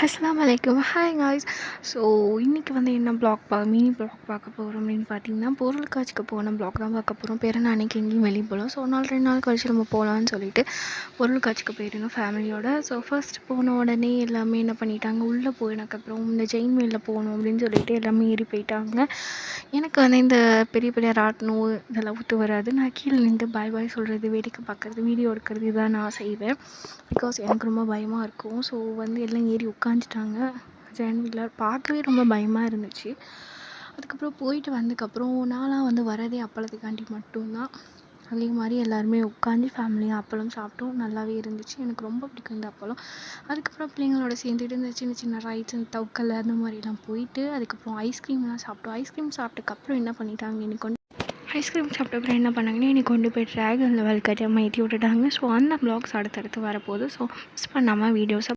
அஸ்ஸலாமு அலைக்கும். Hi guys. So இன்றைக்கி வந்து என்ன மினி ப்ளாக் பார்க்க போகிறோம் அப்படின்னு பார்த்தீங்கன்னா, பொருள் காட்சிக்கு போன ப்ளாக் தான் பார்க்க போகிறோம். பிறந்த அன்னைக்கு எங்கேயும் வெளியே போகலாம். ஸோ 2 நாள் கழிச்சு நம்ம போகலான்னு சொல்லிட்டு பொருள் காட்சிக்கு போயிருந்தோம் ஃபேமிலியோட. ஸோ ஃபர்ஸ்ட் போன உடனே எல்லாமே என்ன பண்ணிட்டாங்க, உள்ளே போயினதுக்கப்புறம் இந்த ஜெயின் வீலில் போகணும் அப்படின்னு சொல்லிட்டு எல்லாமே ஏறி போயிட்டாங்க. எனக்கு வந்து இந்த பெரிய பெரிய ராட்டினம் இதெல்லாம் ஒத்து வராது. நான் கீழே நின்று பாய் பாய் சொல்கிறது, வேடிக்கை பார்க்குறது, வீடியோ எடுக்கிறது இதான் நான் செய்வேன். பிகாஸ் எனக்கு ரொம்ப பயமாக இருக்கும். ஸோ வந்து எல்லாம் ஏறி உட்காந்துட்டாங்க. ஜெயின் வீலர் பார்க்கவே ரொம்ப பயமாக இருந்துச்சு. அதுக்கப்புறம் போயிட்டு வந்ததுக்கப்புறம் நான்லாம் வந்து வரதே அப்பளத்துக்காண்டி மட்டும்தான். அதே மாதிரி எல்லாருமே உட்காந்து ஃபேமிலியாக அப்பளம் சாப்பிட்டோம். நல்லாவே இருந்துச்சு. எனக்கு ரொம்ப பிடிக்கும் இந்த அப்பளம். அதுக்கப்புறம் பிள்ளைங்களோட சேர்ந்துட்டு இந்த சின்ன சின்ன ரைட்ஸ் அந்த தவக்கல் அந்த மாதிரிலாம் போயிட்டு அதுக்கப்புறம் ஐஸ்கிரீம்லாம் சாப்பிட்டோம். ஐஸ்கிரீம் சாப்பிட்டதுக்கப்புறம் என்ன பண்ணிட்டாங்க, எனக்கு ஐஸ்கிரீம் சாப்பிட்ட அப்புறம் என்ன பண்ணாங்கன்னா, என்னை கொண்டு போய் ட்ராகன் லெவல் கட்டி ஏற்றி விட்டுட்டாங்க. ஸோ அந்த வ்ளாக்ஸ் அடுத்தடுத்து வரப்போகுது. ஸோ மிஸ் பண்ணாமல் வீடியோஸை